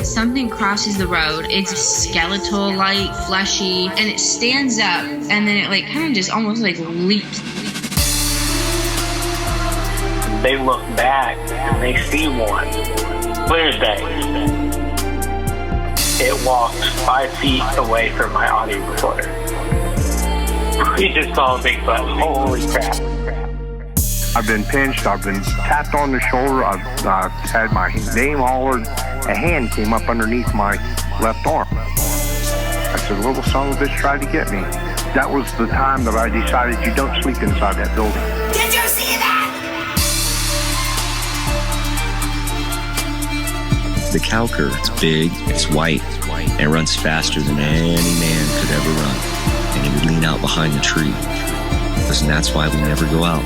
something crosses the road. It's skeletal, like fleshy, and it stands up, and then it like kind of just almost like leaps. They look back and they see one. Clear as day. It walked 5 feet away from my audio recorder. We just saw a Bigfoot. Holy crap. I've been pinched, I've been tapped on the shoulder, I've had my name hollered, a hand came up underneath my left arm. I said, little son of a bitch tried to get me. That was the time that I decided you don't sleep inside that building. Did you see that? The cow cur, it's big, it's white, and it runs faster than any man could ever run. And he would lean out behind the tree. And that's why we never go out,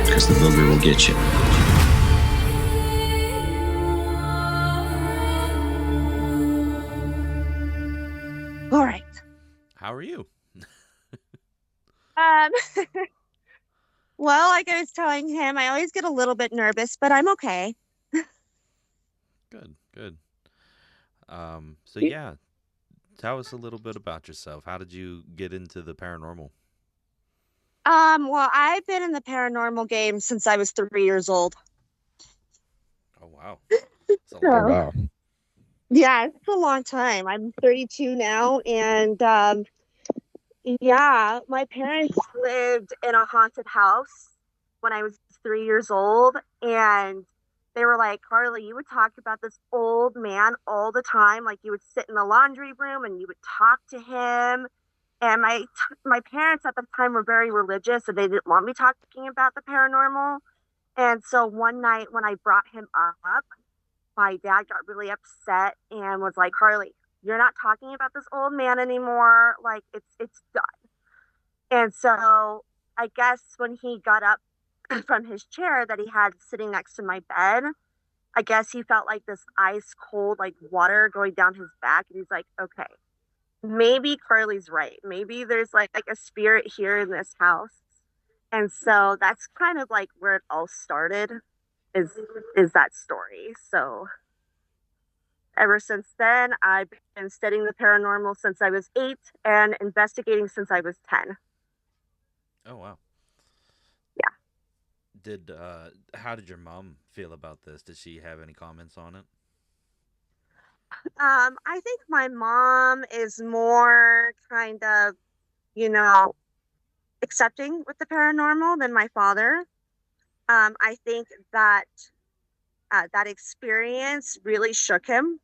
because the booger will get you. All right. How are you? Well, like I was telling him, I always get a little bit nervous, but I'm okay. Good. So yeah, tell us a little bit about yourself. How did you get into the paranormal? Well, I've been in the paranormal game since I was 3 years old. Oh wow. That's a long Wow. Yeah, it's a long time. I'm 32 now, and yeah, my parents lived in a haunted house when I was 3 years old, and they were like, Carly, you would talk about this old man all the time. Like, you would sit in the laundry room and you would talk to him. And my parents at the time were very religious, and they didn't want me talking about the paranormal. And so one night when I brought him up, my dad got really upset and was like, Carly, you're not talking about this old man anymore. Like, it's done. And so I guess when he got up from his chair that he had sitting next to my bed, I guess he felt like this ice cold, like water going down his back. And he's like, okay, maybe Carly's right. Maybe there's like a spirit here in this house. And so that's kind of like where it all started, is that story. So ever since then, I've been studying the paranormal since I was 8 and investigating since I was 10. Oh wow. How did your mom feel about this? Did she have any comments on it? I think my mom is more kind of, accepting with the paranormal than my father. I think that that experience really shook him.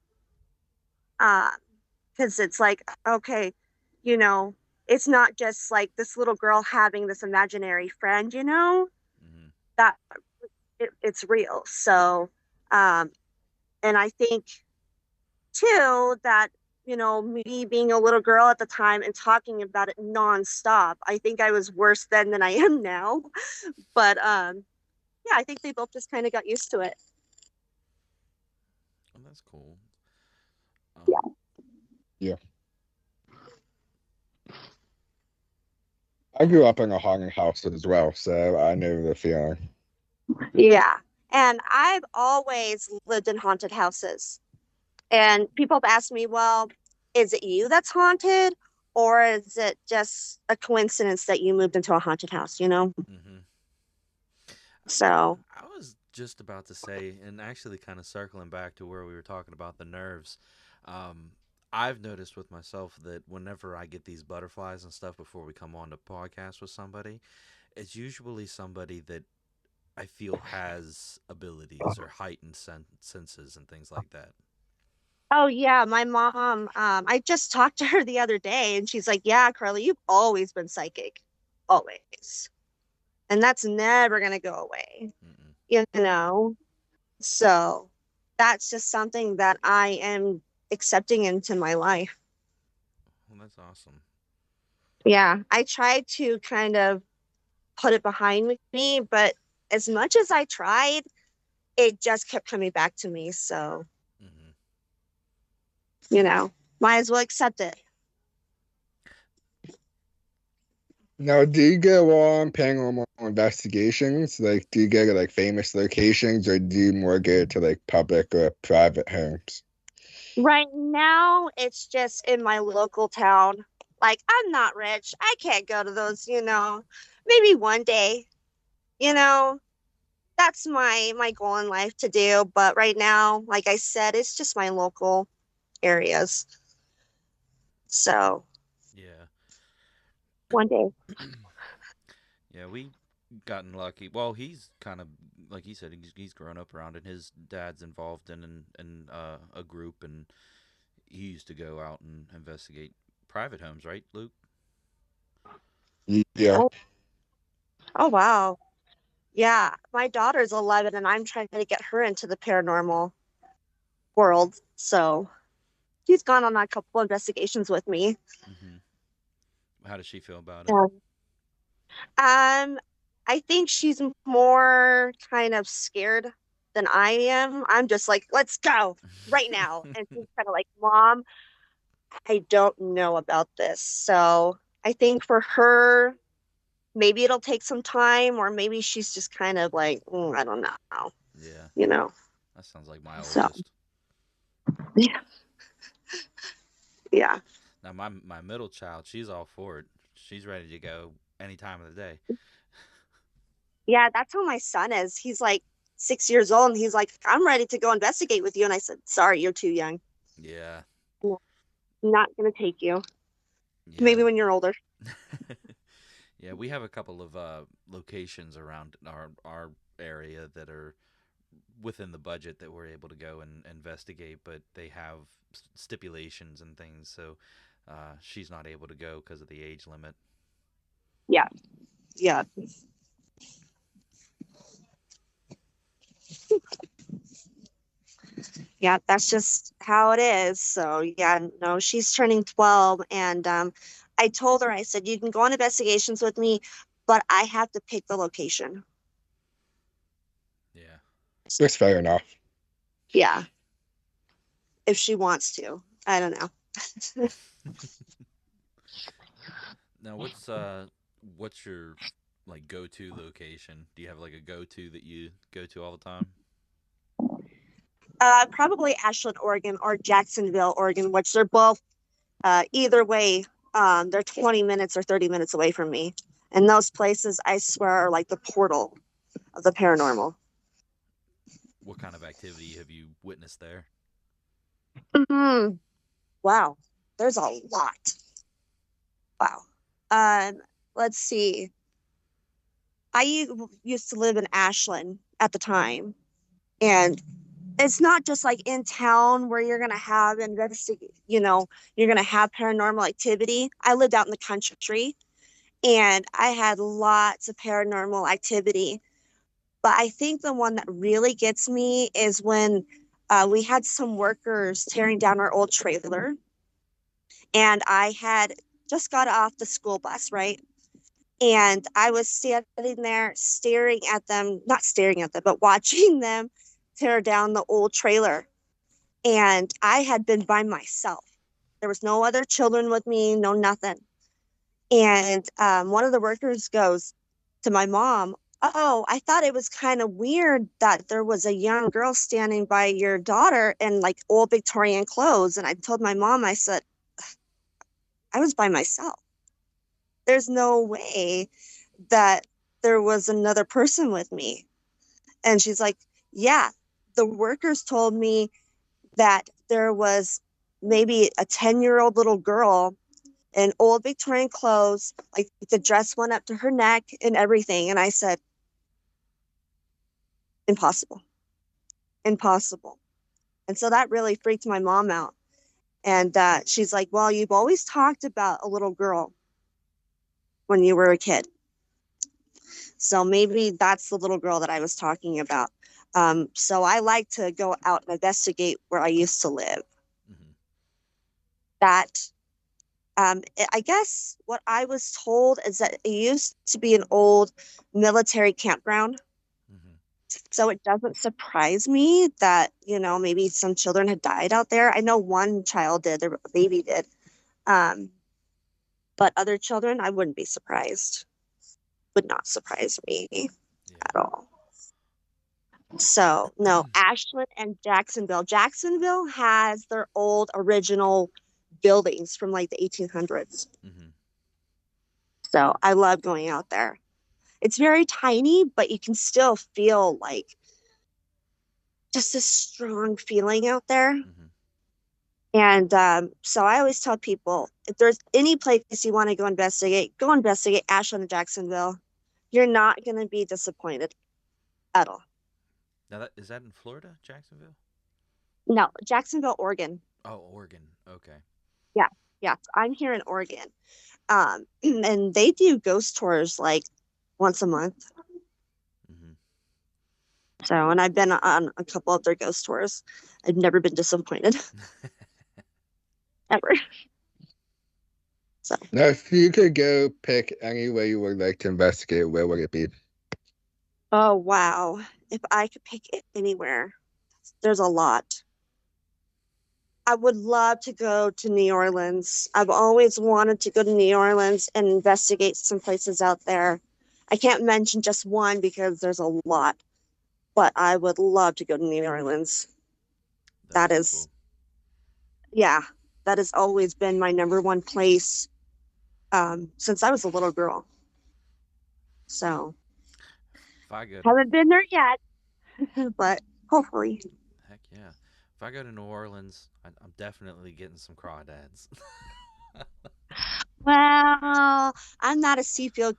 Because it's like, okay, it's not just like this little girl having this imaginary friend, that it's real. So, and I think too that, me being a little girl at the time and talking about it nonstop, I think I was worse then than I am now. But yeah, I think they both just kind of got used to it. Oh, that's cool. Yeah. I grew up in a haunted house as well, so I know the feeling. Yeah. And I've always lived in haunted houses. And people have asked me, well, is it you that's haunted? Or is it just a coincidence that you moved into a haunted house, Mm-hmm. So. I was just about to say, and actually kind of circling back to where we were talking about the nerves, I've noticed with myself that whenever I get these butterflies and stuff before we come on to podcast with somebody, it's usually somebody that I feel has abilities or heightened senses and things like that. Oh, yeah. My mom, I just talked to her the other day, and she's like, yeah, Carly, you've always been psychic. Always. And that's never going to go away. So that's just something that I am accepting into my life. Well, that's awesome. Yeah. I tried to kind of put it behind me, but as much as I tried, it just kept coming back to me. So, might as well accept it. Now, do you go on paranormal investigations? Like, do you go to famous locations, or do you more go to public or private homes? Right now, it's just in my local town. Like, I'm not rich. I can't go to those, maybe one day, you know. That's my goal in life to do, but right now, like I said, it's just my local areas. So, Yeah. one day. Yeah, we gotten lucky. Well, he's kind of like he said. He's grown up around it. His dad's involved in a group, and he used to go out and investigate private homes, right, Luke? Yeah. Oh, oh wow. Yeah, my daughter's 11 and I'm trying to get her into the paranormal world. So, she's gone on a couple investigations with me. Mm-hmm. How does she feel about it? Yeah. I think she's more kind of scared than I am. I'm just like, let's go right now. And she's kind of like, Mom, I don't know about this. So I think for her, maybe it'll take some time, or maybe she's just kind of like, I don't know, Yeah, you know. that sounds like my So oldest. yeah, yeah, Now my middle child, she's all for it. She's ready to go any time of the day. yeah. That's how my son is. He's like 6 years old, and he's like, I'm ready to go investigate with you. And I said, sorry, you're too young. Yeah, No, not gonna take you. yeah, Maybe when you're older. yeah. We have a couple of locations around our area that are within the budget that we're able to go and investigate, but they have stipulations and things, so she's not able to go because of the age limit. Yeah, yeah, yeah. That's just how it is. So yeah, no, she's turning 12, and I told her, I said, you can go on investigations with me, but I have to pick the location. Yeah. That's fair enough. Yeah, if she wants to. I don't know. Now, what's your like go to location? Do you have like a go to that you go to all the time? Probably Ashland, Oregon, or Jacksonville, Oregon, which they're both either way. They're 20 minutes or 30 minutes away from me, and those places, I swear, are like the portal of the paranormal. What kind of activity have you witnessed there? Mhm. Wow, there's a lot. Wow. Let's see. Used to live in Ashland at the time, and it's not just like in town where you're gonna have you're gonna have paranormal activity. I lived out in the country, and I had lots of paranormal activity. But I think the one that really gets me is when we had some workers tearing down our old trailer, and I had just got off the school bus, right? And I was standing there staring at them, not staring at them, but watching them tear down the old trailer. And I had been by myself. There was no other children with me, no nothing. And one of the workers goes to my mom, "Oh, I thought it was kind of weird that there was a young girl standing by your daughter in like old Victorian clothes." And I told my mom, I said, I was by myself. There's no way that there was another person with me. And she's like, yeah, the workers told me that there was maybe a 10-year-old little girl in old Victorian clothes, like the dress went up to her neck and everything. And I said, impossible, impossible. And so that really freaked my mom out. And she's like, well, you've always talked about a little girl when you were a kid. So maybe that's the little girl that I was talking about. So I like to go out and investigate where I used to live. Mm-hmm. That I guess what I was told is that it used to be an old military campground. Mm-hmm. So it doesn't surprise me that, maybe some children had died out there. I know one child did, their baby did. Um, but other children, I wouldn't be surprised. Would not surprise me Yeah. at all. So no, Ashland and Jacksonville. Jacksonville has their old original buildings from like the 1800s. Mm-hmm. So I love going out there. It's very tiny, but you can still feel like just a strong feeling out there. Mm-hmm. And so I always tell people, if there's any place you want to go investigate Ashland and Jacksonville. You're not going to be disappointed at all. Now, is that in Florida, Jacksonville? No, Jacksonville, Oregon. Oh, Oregon. Okay. Yeah, yeah. I'm here in Oregon. And they do ghost tours like once a month. Mm-hmm. So, and I've been on a couple of their ghost tours. I've never been disappointed ever. So, Now, if you could go pick any way you would like to investigate, where would it be? oh wow. If I could pick it anywhere, there's a lot. I would love to go to New Orleans. I've always wanted to go to New Orleans and investigate some places out there. I can't mention just one because there's a lot, but I would love to go to New Orleans. That That'd be is, yeah, that has always been my number one place since I was a little girl. So If I go to haven't been there yet, but hopefully. Heck yeah. If I go to New Orleans, I'm definitely getting some crawdads. Well, I'm not a seafood,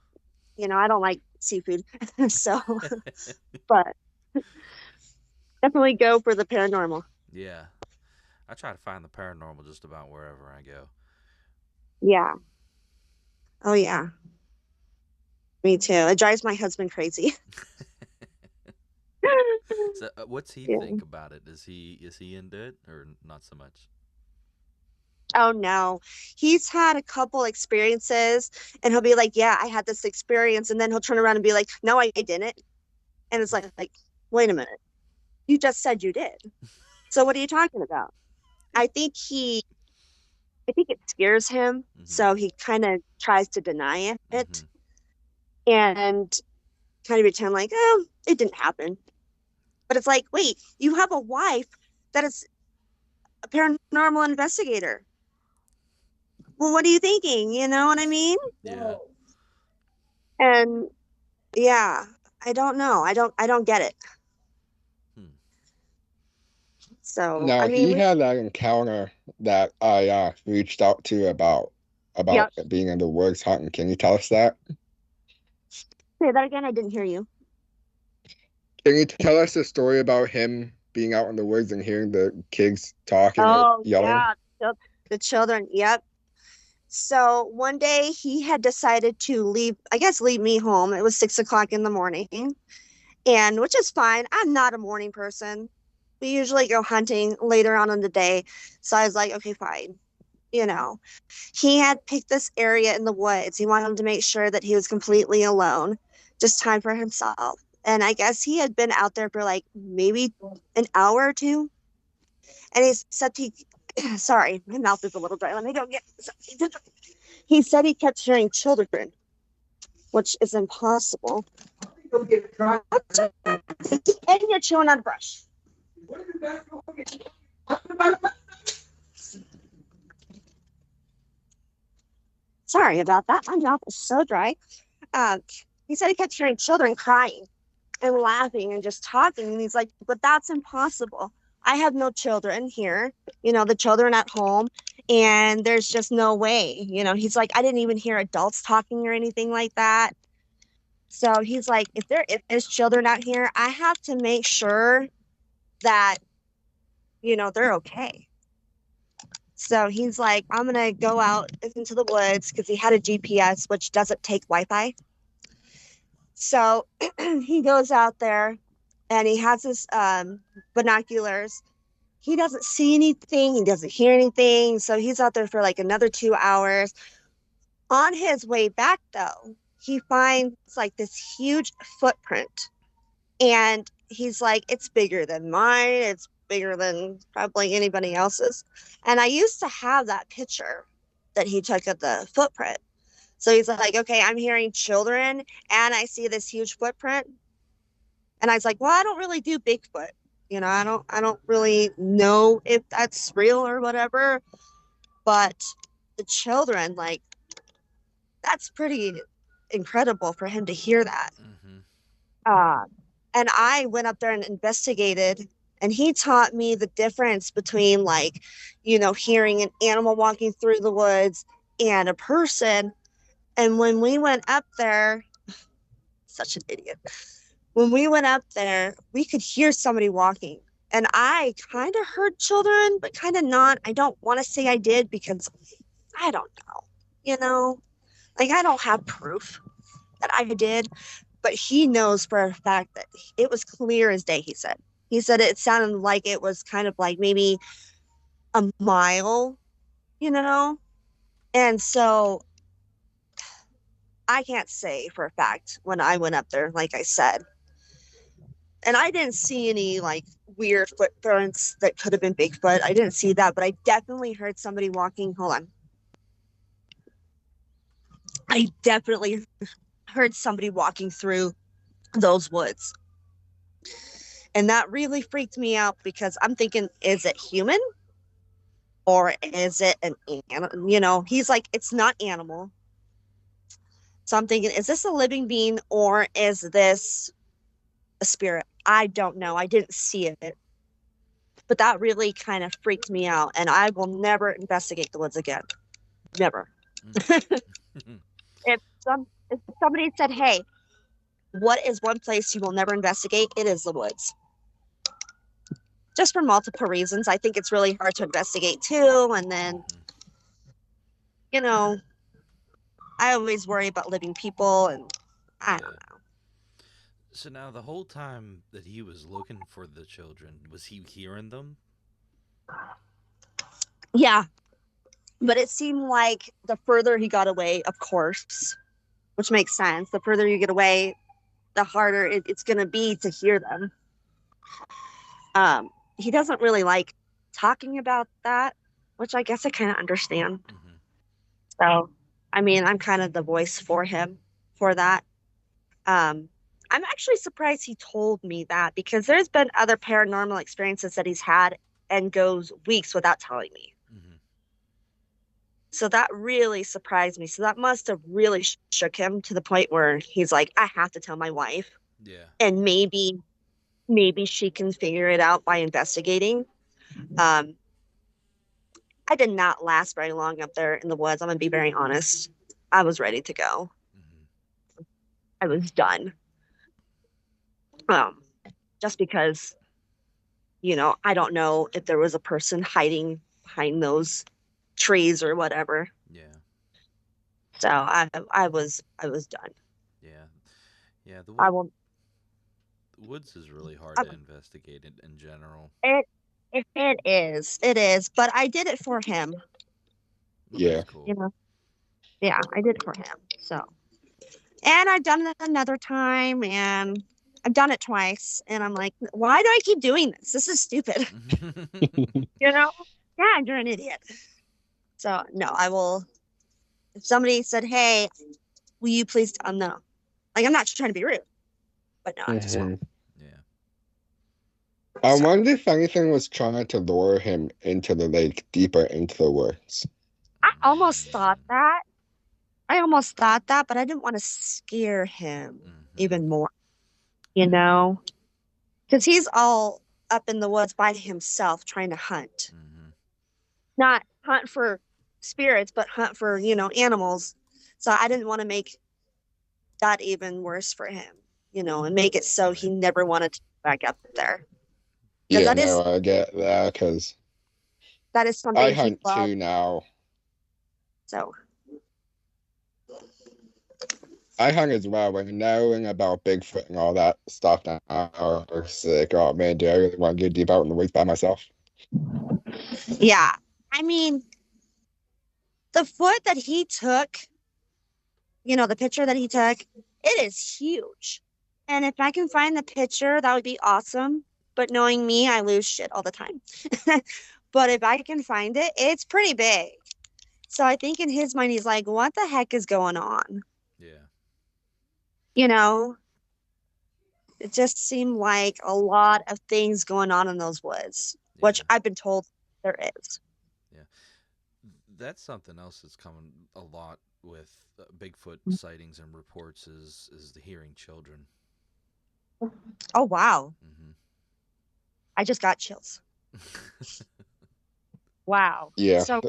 I don't like seafood. So, but definitely go for the paranormal. Yeah. I try to find the paranormal just about wherever I go. Yeah. Oh, yeah. Me too. It drives my husband crazy. So, what's he Yeah. think about it? Is he into it or not so much? Oh, no. He's had a couple experiences and he'll be like, yeah, I had this experience. And then he'll turn around and be like, no, I didn't. And it's like, wait a minute. You just said you did. So what are you talking about? I think it scares him. Mm-hmm. So he kind of tries to deny it Mm-hmm. and kind of pretend like, oh, it didn't happen. But it's like, wait, you have a wife that is a paranormal investigator. Well, what are you thinking? You know what I mean? Yeah. And yeah, I don't know. I don't get it. Hmm. So, Now, I mean, he had that encounter that I reached out to about yep. being in the woods hunting. Can you tell us that? Say that again. I didn't hear you. Can you tell us the story about him being out in the woods and hearing the kids talking or Oh, yelling? yeah. The children. Yep. So one day he had decided to leave me home. It was 6 o'clock in the morning, and which is fine. I'm not a morning person. We usually go hunting later on in the day. So I was like, okay, fine. He had picked this area in the woods. He wanted to make sure that he was completely alone, just time for himself. And I guess he had been out there for like maybe an hour or two. And he said sorry, my mouth is a little dry. Let me go get. He said he kept hearing children, which is impossible. And you're chewing on a brush. Sorry about that. My mouth is so dry. Uh, he said he kept hearing children crying and laughing and just talking. And he's like, but that's impossible. I have no children here, the children at home, and there's just no way. He's like, I didn't even hear adults talking or anything like that. So he's like, if there's children out here, I have to make sure that, they're okay. So he's like, I'm going to go out into the woods because he had a GPS, which doesn't take Wi-Fi. So he goes out there and he has his binoculars. He doesn't see anything. He doesn't hear anything. So he's out there for like another 2 hours. On his way back, though, he finds like this huge footprint. And he's like, it's bigger than mine. It's bigger than probably anybody else's. And I used to have that picture that he took of the footprint. So he's like, okay, I'm hearing children and I see this huge footprint. And I was like, well, I don't really do Bigfoot. You know, I don't really know if that's real or whatever. But the children, like, that's pretty incredible for him to hear that. Mm-hmm. Uh, and I went up there and investigated, and he taught me the difference between, like, you know, hearing an animal walking through the woods and a person. And when we went up there, such an idiot. When we went up there, we could hear somebody walking. And I kind of heard children, but kind of not. I don't want to say I did because I don't know. You know, like, I don't have proof that I did, but he knows for a fact that it was clear as day, he said. He said it sounded like it was kind of like maybe a mile, you know? And so I can't say for a fact when I went up there, like I said. And I didn't see any like weird footprints that could have been Bigfoot. I didn't see that, but I definitely heard somebody walking. Hold on. I definitely heard somebody walking through those woods. And that really freaked me out because I'm thinking, is it human? Or is it an animal? You know, he's like, it's not animal. So I'm thinking, is this a living being or is this a spirit? I don't know. I didn't see it. But that really kind of freaked me out. And I will never investigate the woods again. Never. if somebody said, hey, what is one place you will never investigate? It is the woods. Just for multiple reasons. I think it's really hard to investigate too. And then, you know, I always worry about living people and I don't know. So now the whole time that he was looking for the children, was he hearing them? Yeah. But it seemed like the further he got away, of course, which makes sense. The further you get away, the harder it's going to be to hear them. He doesn't really like talking about that, which I guess I kind of understand. Mm-hmm. So, I mean, I'm kind of the voice for him for that. I'm actually surprised he told me that because there's been other paranormal experiences that he's had and goes weeks without telling me. Mm-hmm. So that really surprised me. So that must have really shook him to the point where he's like, I have to tell my wife. Yeah. And maybe she can figure it out by investigating. I did not last very long up there in the woods. I'm going to be very honest. I was ready to go. Mm-hmm. I was done. Just because, you know, I don't know if there was a person hiding behind those trees or whatever. Yeah. So I was done. Yeah. Yeah. The woods is really hard to investigate in general. It is, but I did it for him. Yeah. Cool. You know, yeah, I did it for him. So, and I've done it another time, and I've done it twice, and I'm like, why do I keep doing this? This is stupid. You know? Yeah, you're an idiot. So no, I will. If somebody said, "Hey, will you please?" No, like I'm not trying to be rude, but no, I just won't. Yeah. I wonder if anything was trying to lure him into the lake, deeper into the woods. I almost thought that, but I didn't want to scare him even more. You know, because he's all up in the woods by himself trying to hunt. Mm-hmm. Not hunt for spirits, but hunt for, you know, animals. So I didn't want to make that even worse for him, you know, and make it so he never wanted to go back up there. Yeah, I get that because that is something I hunt too now. So I hunt as well, and knowing about Bigfoot and all that stuff now, I was like, oh man, do I really want to get deep out in the woods by myself? Yeah. I mean, the foot that he took, you know, the picture that he took, it is huge. And if I can find the picture, that would be awesome. But knowing me, I lose shit all the time. But if I can find it, it's pretty big. So I think in his mind, he's like, what the heck is going on? Yeah. You know, it just seemed like a lot of things going on in those woods, which Yeah. I've been told there is. Yeah. That's something else that's coming a lot with Bigfoot sightings and reports is the hearing children. Oh, wow. Mm-hmm. I just got chills. Wow. Yeah, So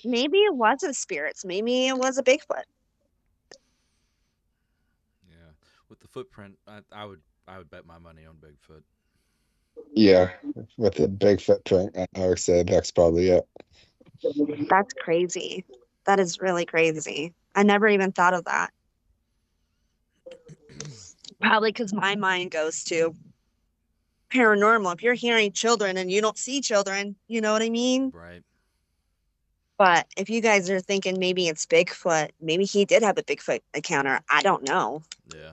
maybe it wasn't spirits. Maybe it was a Bigfoot. Yeah. With the footprint, I would bet my money on Bigfoot. yeah. With the big footprint, I would say that's probably it. That's crazy. That is really crazy. I never even thought of that. Probably because my mind goes to paranormal. If you're hearing children and you don't see children, you know what I mean? Right. But if you guys are thinking maybe it's Bigfoot, maybe he did have a Bigfoot encounter. I don't know. Yeah.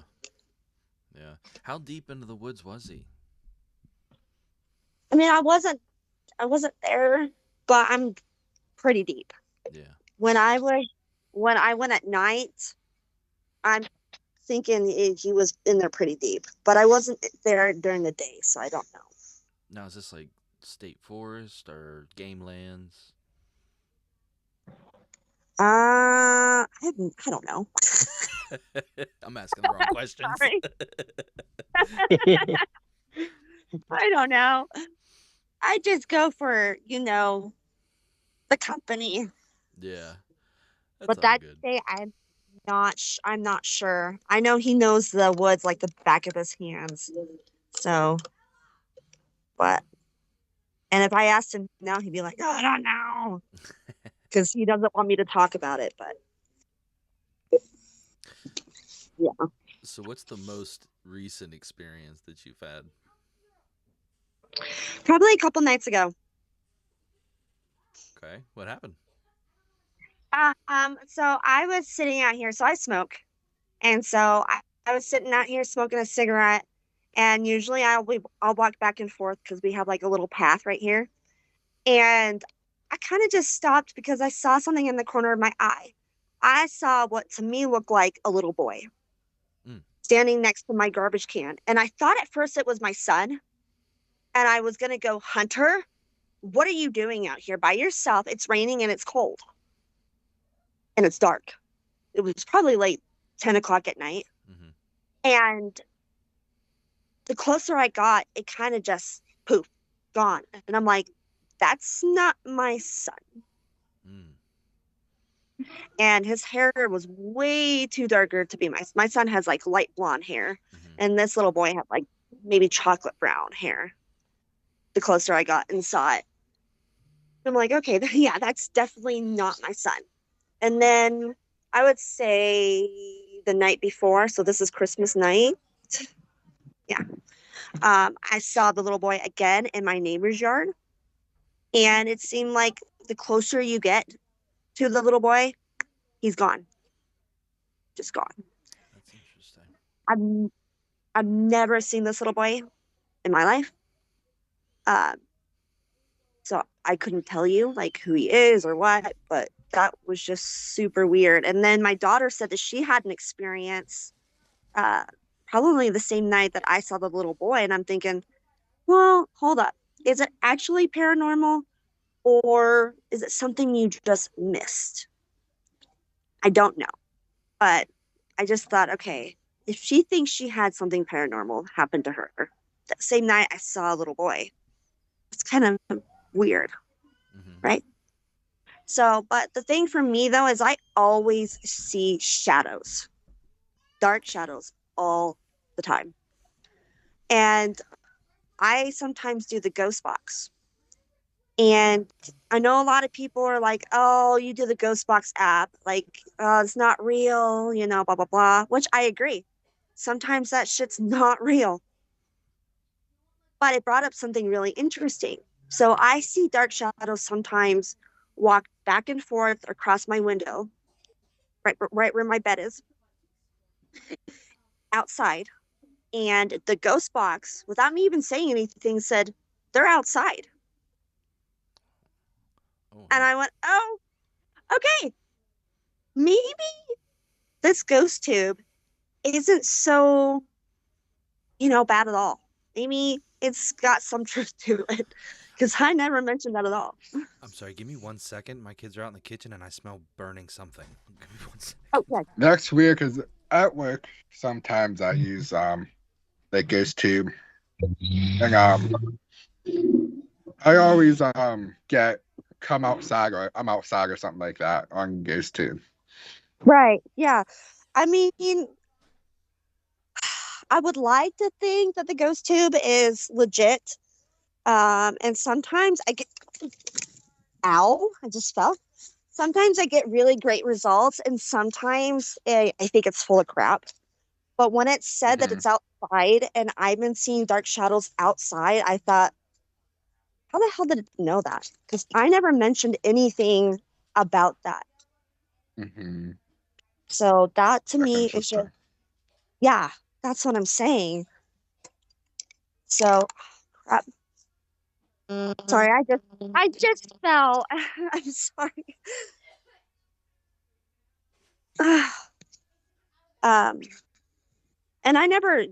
Yeah. How deep into the woods was he? I mean, I wasn't there, but I'm pretty deep. Yeah. When I was when I went at night, I'm thinking he was in there pretty deep, but I wasn't there during the day, so I don't know. Now is this like state forest or game lands? I don't know. I'm asking the wrong questions. Sorry. I don't know. I just go for, the company. Yeah. That's But all that good. day, I'm not sure. I know he knows the woods like the back of his hands. So, but, and if I asked him now, he'd be like, oh, I don't know. Because he doesn't want me to talk about it. But yeah, So what's the most recent experience that you've had? probably a couple nights ago. Okay. What happened? So I was sitting out here. So I smoke. And so I was sitting out here smoking a cigarette. And usually I'll walk back and forth because we have like a little path right here. And I kind of just stopped because I saw something in the corner of my eye. I saw what to me looked like a little boy Mm. standing next to my garbage can. And I thought at first it was my son. And I was going to go, Hunter, what are you doing out here by yourself? It's raining and it's cold. And it's dark. It was probably late 10 o'clock at night. Mm-hmm. And the closer I got, it kind of just poof, gone. And I'm like, that's not my son. Mm. And his hair was way too darker to be my son has like light blonde hair. Mm-hmm. And this little boy had like maybe chocolate brown hair. The closer I got and saw it, I'm like, okay, yeah, that's definitely not my son. And then I would say the night before, so this is Christmas night. Yeah. I saw the little boy again in my neighbor's yard. And it seemed like the closer you get to the little boy, he's gone. Just gone. That's interesting. I've never seen this little boy in my life. So I couldn't tell you like who he is or what, but that was just super weird. And then my daughter said that she had an experience probably the same night that I saw the little boy. And I'm thinking, well, hold up. Is it actually paranormal or is it something you just missed? I don't know. But I just thought, okay, if she thinks she had something paranormal happen to her, that same night I saw a little boy. It's kind of weird, Mm-hmm. right? So, but the thing for me though is I always see shadows, dark shadows all the time. And I sometimes do the ghost box. And I know a lot of people are like, oh, you do the ghost box app. Like, it's not real, blah, blah, blah, which I agree. Sometimes that shit's not real. But it brought up something really interesting. So I see dark shadows sometimes walk back and forth across my window, right where my bed is, outside. And the ghost box, without me even saying anything, said, they're outside. Oh, And I went, oh, okay. Maybe this ghost tube isn't so, bad at all. Maybe it's got some truth to it because I never mentioned that at all. I'm sorry, give me 1 second. My kids are out in the kitchen and I smell burning something. Give me 1 second. Okay. That's weird because at work sometimes I use the ghost tube, and I always get come outside or I'm outside or something like that on ghost tube. Right. Yeah. I mean, I would like to think that the ghost tube is legit. And sometimes I get, ow, I just fell. Sometimes I get really great results, and sometimes I think it's full of crap. But when it said that Mhm. it's outside and I've been seeing dark shadows outside, I thought, how the hell did it know that? Because I never mentioned anything about that. Mhm. So that to That's me is just, interesting. yeah, that's what I'm saying. So, crap. Sorry, I just fell. I'm sorry. um, and I never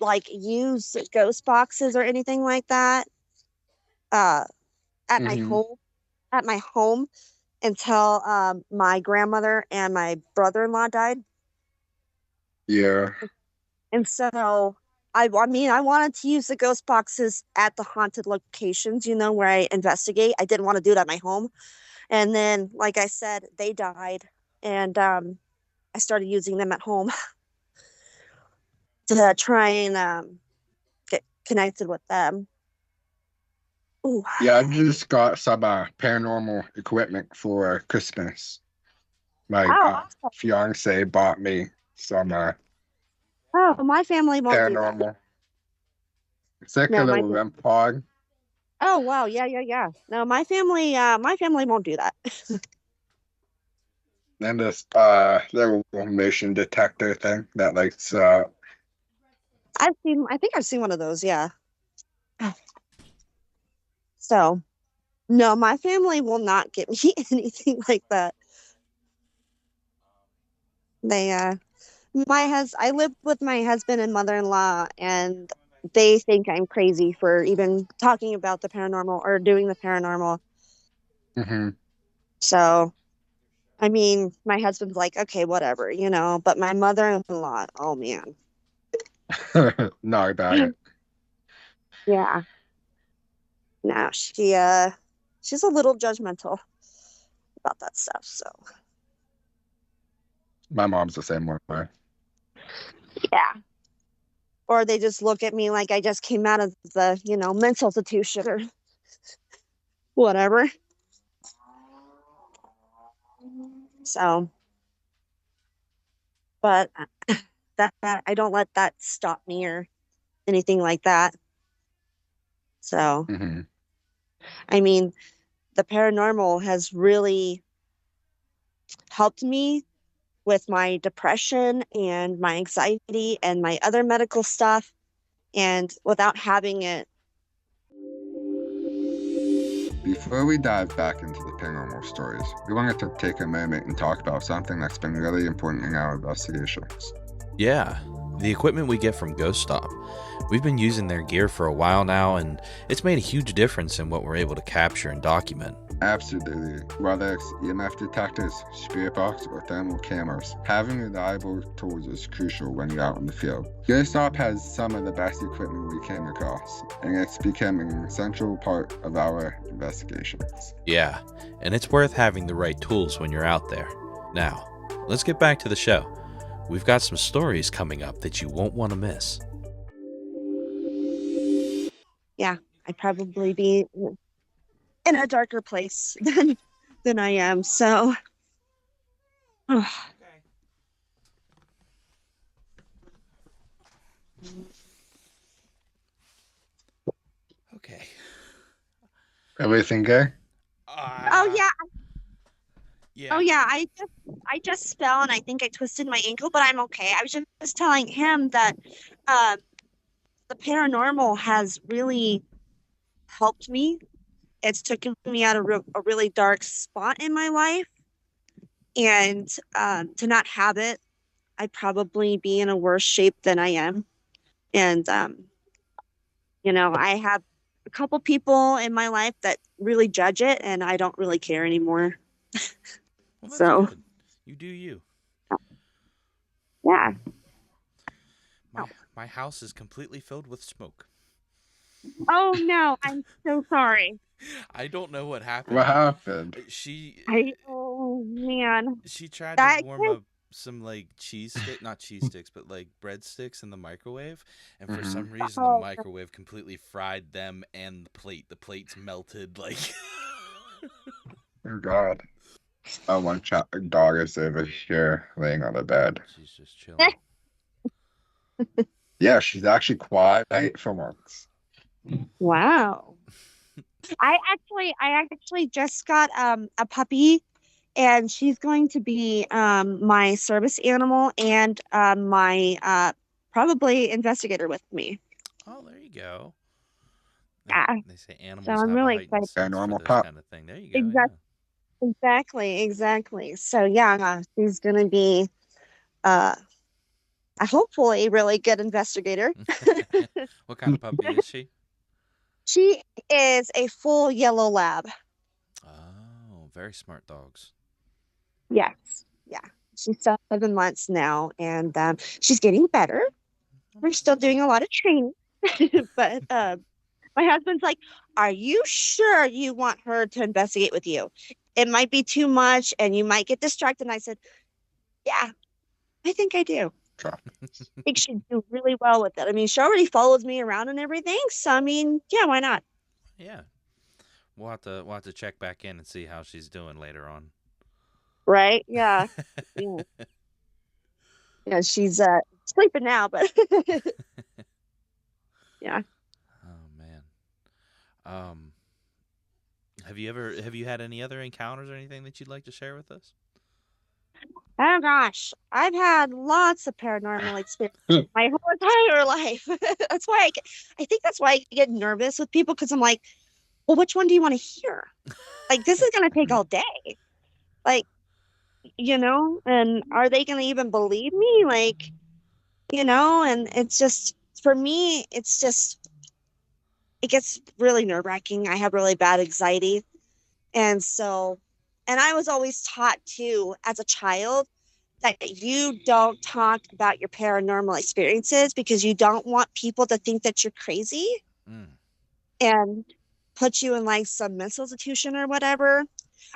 like use ghost boxes or anything like that. Uh, at my Mhm. home, at my home until my grandmother and my brother-in-law died. Yeah. And so I mean, I wanted to use the ghost boxes at the haunted locations, where I investigate. I didn't want to do it at my home. And then, like I said, they died, and I started using them at home to try and get connected with them. Ooh. Yeah, I just got some paranormal equipment for Christmas. My Oh, awesome. fiance bought me some Oh, my family won't do that. paranormal. It's like a No, little REM pod. oh wow, yeah, yeah, yeah. No, my family won't do that. And this little motion detector thing that likes I think I've seen one of those, yeah. So, no, my family will not get me anything like that. They I live with my husband and mother-in-law, and they think I'm crazy for even talking about the paranormal or doing the paranormal. mhm. So, I mean, my husband's like, okay, whatever, but my mother-in-law, oh man. No, about it. Yeah. No, she's a little judgmental about that stuff. So, My mom's the same way. yeah. Or they just look at me like I just came out of the, mental institution or whatever. So, but that I don't let that stop me or anything like that. So, Hmm. I mean, the paranormal has really helped me with my depression and my anxiety and my other medical stuff. And without having it, Before we dive back into the paranormal stories, we wanted to take a moment and talk about something that's been really important in our investigations. Yeah, the equipment we get from Ghost Stop. We've been using their gear for a while now, and it's made a huge difference in what we're able to capture and document. Absolutely. Whether it's EMF detectors, spirit box, or thermal cameras, having reliable tools is crucial when you're out in the field. GoStop has some of the best equipment we came across, and it's becoming an essential part of our investigations. Yeah, and it's worth having the right tools when you're out there. Now, let's get back to the show. We've got some stories coming up that you won't want to miss. yeah, I'd probably be in a darker place than I am. So, Okay. Everything good? oh yeah, Yeah. oh yeah. I just fell and I think I twisted my ankle, but I'm okay. I was just telling him that um, the paranormal has really helped me. It's taken me out of a really dark spot in my life, and to not have it, I'd probably be in a worse shape than I am. And, I have a couple people in my life that really judge it, and I don't really care anymore. Well, that's So, good. You do you. yeah. My house is completely filled with smoke. Oh, no, I'm so sorry. I don't know what What happened. happened? Oh, man. She tried to That warm up some like not cheese sticks, but like breadsticks in the microwave, and for some reason the oh, microwave completely fried them and the plate. The plates melted like. Oh God. One dog is over here laying on the bed. She's just chilling. Yeah, she's actually quiet for once. wow. I actually just got a puppy, and she's going to be my service animal and my probably investigator with me. Oh, there you go. Yeah. They say So animals I'm have a really heightened excited. sense for Paranormal this pup. kind of thing. There you go. Exactly. Exactly. She's gonna be uh hopefully a really good investigator. Yeah. What kind of puppy is she? She is a full yellow lab. Oh, very smart dogs. Yes. Yeah. She's 7 months now, and she's getting better. We're still doing a lot of training. But my husband's like, "Are you sure you want her to investigate with you? It might be too much and you might get distracted." And I said, "Yeah, I think I do. I think she'd do really well with it. I mean, she already follows me around and everything. So, I mean, yeah, why not?" Yeah. We'll have to check back in and see how she's doing later on. Right? Yeah. Yeah. Yeah, she's sleeping now, but yeah. Oh man. Um, have you had any other encounters or anything that you'd like to share with us? Oh gosh, I've had lots of paranormal experiences my whole entire life. That's why I think that's why I get nervous with people, because I'm like, well, which one do you want to hear? Like, this is gonna take all day. Like, and are they gonna even believe me? Like, and it's just, for me, it's just, it gets really nerve-wracking. I have really bad anxiety. And so, and I was always taught too, as a child, that you don't talk about your paranormal experiences because you don't want people to think that you're crazy Mm. and put you in like some mental institution or whatever.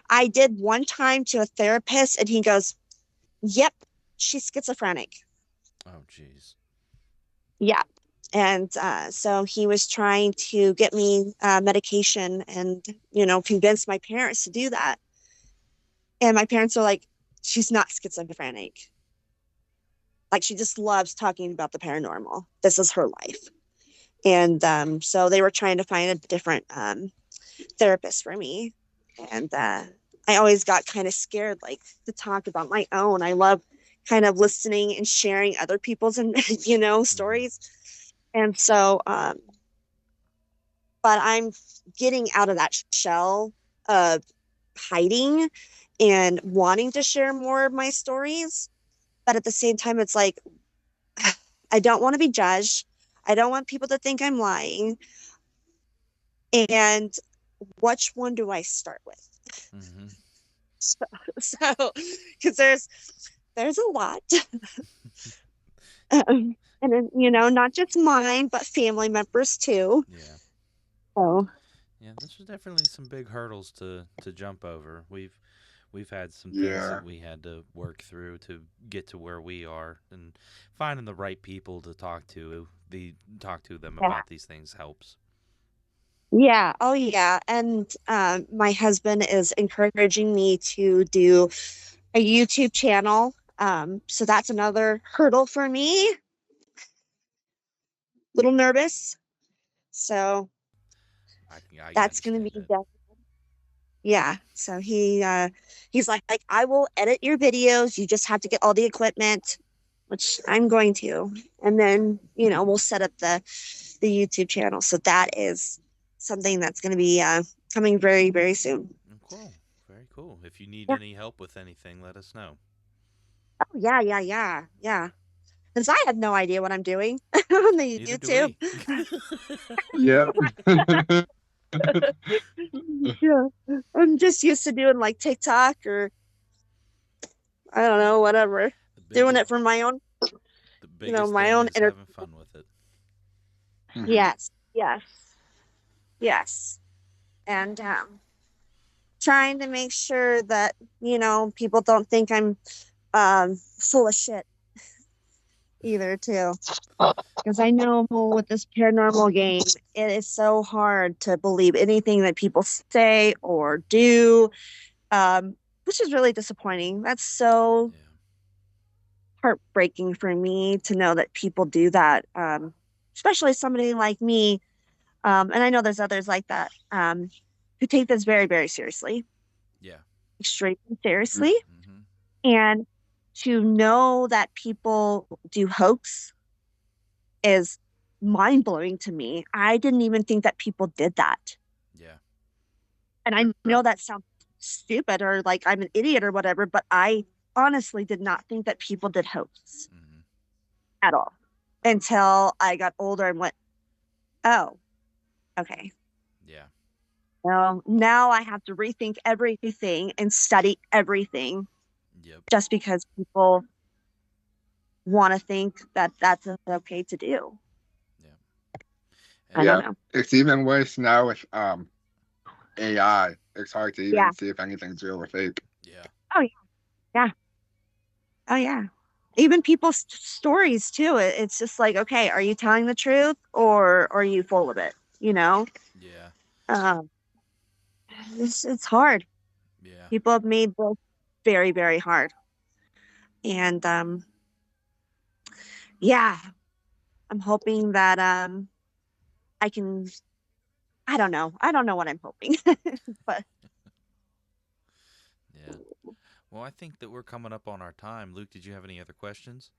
I did one time to a therapist, and he goes, "Yep, she's schizophrenic." Oh, jeez. Yeah. And so he was trying to get me medication and, convince my parents to do that. And my parents are like, "She's not schizophrenic. Like, she just loves talking about the paranormal. This is her life." And so they were trying to find a different therapist for me. And I always got kind of scared, like, to talk about my own. I love kind of listening and sharing other people's, and stories. And so, but I'm getting out of that shell of hiding and wanting to share more of my stories. But at the same time, it's like, I don't want to be judged. I don't want people to think I'm lying. And which one do I start with? Mm-hmm. So, because there's a lot, and then, not just mine, but family members too. Yeah. So, Yeah, this was definitely some big hurdles to jump over. We've had some things Yeah. that we had to work through to get to where we are, and finding the right people to talk to them yeah. about these things helps. Yeah. Oh, yeah. And my husband is encouraging me to do a YouTube channel. So that's another hurdle for me. Little nervous. So I that's going to be understand it. yeah. So he's like, "I will edit your videos. You just have to get all the equipment," which I'm going to. And then, we'll set up the YouTube channel. So that is something that's going to be coming very, very soon. Cool. Very cool. If you need Yeah. any help with anything, let us know. Oh, yeah. Because I have no idea what I'm doing on the Neither do YouTube. we. Yeah. Yeah. I'm just used to doing like TikTok or I don't know, whatever. Doing it for my own, The biggest my thing own is having fun with it. Yes, yes. And trying to make sure that, people don't think I'm full of shit either too. Because I know with this paranormal game, it is so hard to believe anything that people say or do, which is really disappointing. That's so Yeah. heartbreaking for me to know that people do that, especially somebody like me. And I know there's others like that who take this very, very seriously, Yeah. extremely seriously. Mm-hmm. And to know that people do hoax is mind blowing to me. I didn't even think that people did that. Yeah. And I know that sounds stupid or like I'm an idiot or whatever, but I honestly did not think that people did hoax Mm-hmm. at all until I got older and went, oh, okay. Yeah. Well, now I have to rethink everything and study everything Yep. just because people want to think that that's okay to do. Yeah. I don't know. It's even worse now with AI. It's hard to even Yeah. see if anything's real or fake. Yeah. Oh yeah. Even people's stories too. It's just like, okay, are you telling the truth or are you full of it? Yeah. It's hard. Yeah. People have made this very, very hard. And yeah, I'm hoping that I can. I don't know what I'm hoping, but Yeah. Well, I think that we're coming up on our time. Luke, did you have any other questions?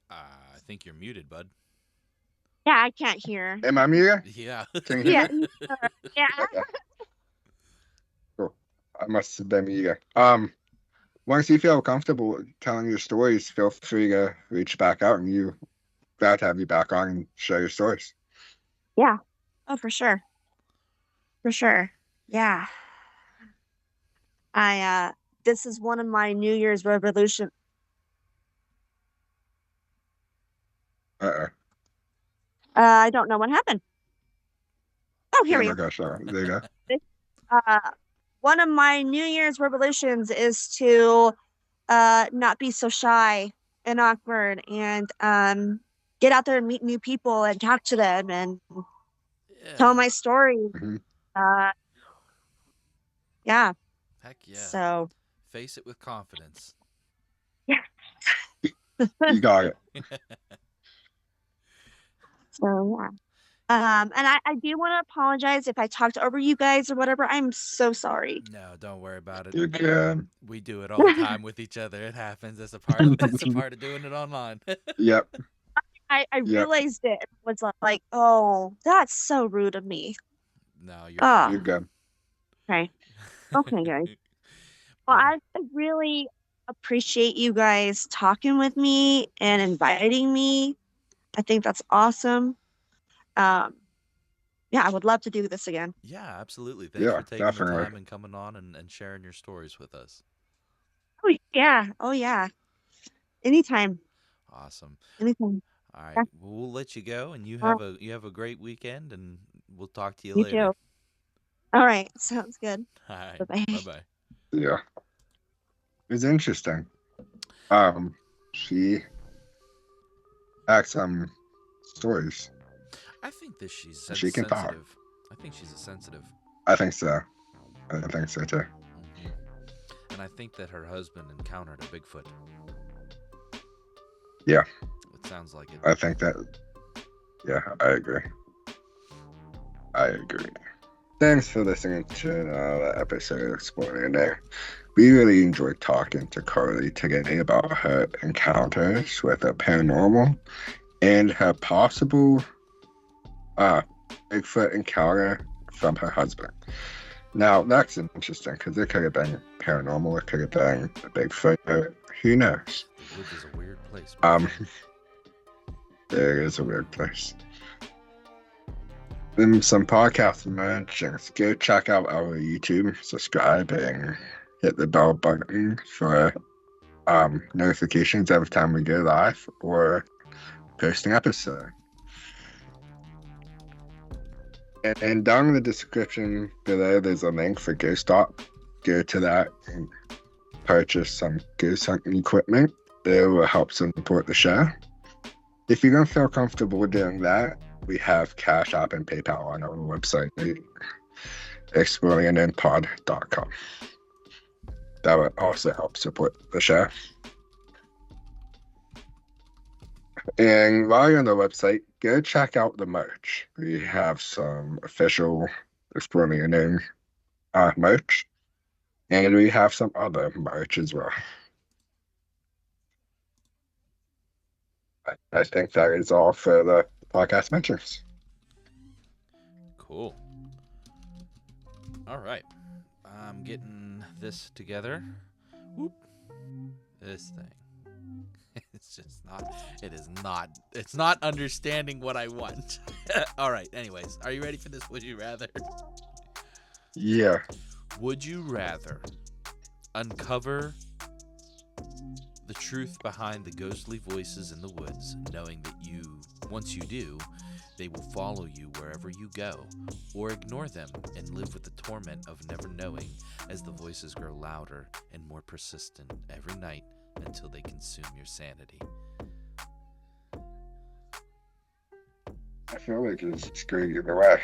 I think you're muted, bud. yeah, I can't hear. Am I muted? Yeah. Can you hear Yeah, me? yeah. Okay. Cool. I must have been muted. Once you feel comfortable telling your stories, feel free to reach back out, and you glad to have you back on and share your stories. Yeah. Oh, for sure. For sure. Yeah. This is one of my New Year's resolution. Uh-oh. I don't know what happened. Oh, here Oh we my go. gosh, there you go. One of my New Year's resolutions is to not be so shy and awkward and get out there and meet new people and talk to them and tell my story. Mhm. Yeah. Heck yeah. So Face it with confidence. yeah. You got it. So yeah. And I do want to apologize if I talked over you guys or whatever. I'm so sorry. No, don't worry about it. You're good. We do it all the time with each other. It happens. That's a part of doing it online. Yep. I Yep. realized it was like, oh, that's so rude of me. No, you're Ah. fine. You're good. Okay. Okay, guys. Well, I really appreciate you guys talking with me and inviting me. I think that's awesome. Yeah, I would love to do this again. Yeah, absolutely. Thanks Yeah, for taking definitely. the time and coming on and sharing your stories with us. Oh yeah. Oh yeah. Anytime. Awesome. Anytime. All right. Yeah. Well, we'll let you go, and you have a great weekend, and we'll talk to you You later. too. All right. Sounds good. All right. Bye-bye. Bye-bye. Yeah. It's interesting. She had some stories. I think that she's She can talk. sensitive. I think she's a sensitive. I think so. I think so too. Mhm. And I think that her husband encountered a Bigfoot. Yeah. It sounds like it. I think that. Yeah, I agree. Thanks for listening to the episode of Exploring There. We really enjoyed talking to Carly today about her encounters with the paranormal and her possible Bigfoot encounter from her husband. Now, that's interesting because it could have been paranormal. It could have been a Bigfoot. Who knows? The woods is a weird place. It is a weird place. Then some podcast mentions. Go check out our YouTube, subscribe, and hit the bell button for notifications every time we go live or post an episode. And down in the description below, there's a link for Ghost Stop. Go to that and purchase some ghost hunting equipment. It will help support the show. If you don't feel comfortable doing that, we have Cash App and PayPal on our website, exploringunknownpod.com. That would also help support the show. And while you're on the website, go check out the merch. We have some official Exploring Unknown merch, and we have some other merch as well. I think that is all for the podcast mentions. Cool. All right. I'm getting this together. Whoop. This thing. It's just it's not understanding what I want. All right. Anyways, are you ready for this? Would you rather? Yeah. Would you rather uncover the truth behind the ghostly voices in the woods, knowing that once you do, they will follow you wherever you go, or ignore them and live with the torment of never knowing as the voices grow louder and more persistent every night until they consume your sanity? I feel like it's great either way.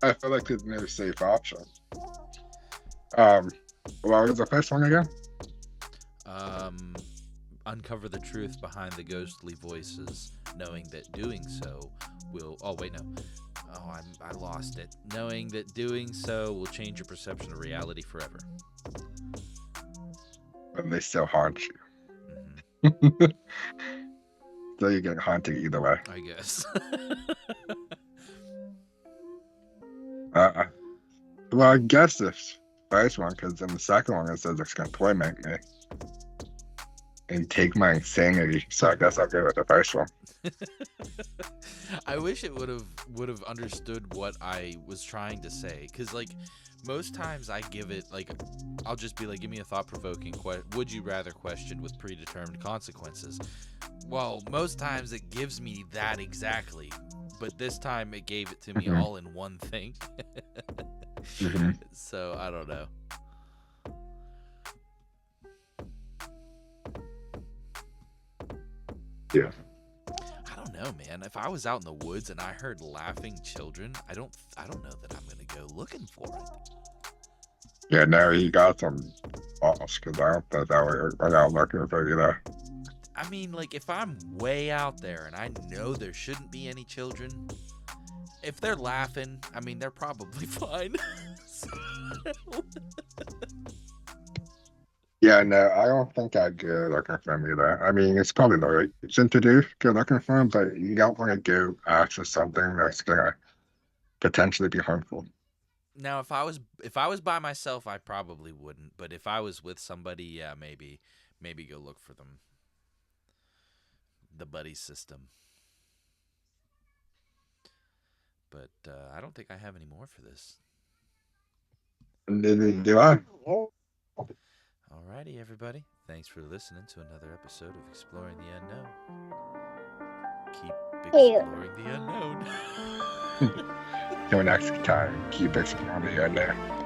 I feel like there's no safe option. What was the first one again? Uncover the truth behind the ghostly voices, knowing that doing so will... Oh, wait, no. Oh, I lost it. Knowing that doing so will change your perception of reality forever. But they still haunt you. Mm-hmm. So you get haunted either way. I guess. Well, I guess this first one, because in the second one it says it's going to torment me and take my insanity. So I guess I'll go with the first one. I wish it would have understood what I was trying to say, because like most times I give it like I'll just be like, give me a thought-provoking would you rather question with predetermined consequences. Well, most times it gives me that exactly, but this time it gave it to me all in one thing. So I don't know. Yeah. I don't know, man. If I was out in the woods and I heard laughing children, I don't know that I'm gonna go looking for it. Yeah, now you got some balls, because I don't think that way I'm out looking for you there. I mean, like, if I'm way out there and I know there shouldn't be any children, if they're laughing, I mean, they're probably fine. Yeah, no, I don't think I'd go looking for them either. I mean, it's probably the right thing to do, go looking for them, but you don't want to go after something that's going to potentially be harmful. Now, if I was by myself, I probably wouldn't. But if I was with somebody, yeah, maybe go look for them. The buddy system. But I don't think I have any more for this. Neither do I. Alrighty, everybody. Thanks for listening to another episode of Exploring the Unknown. Keep exploring the unknown. Till next time, keep exploring the unknown.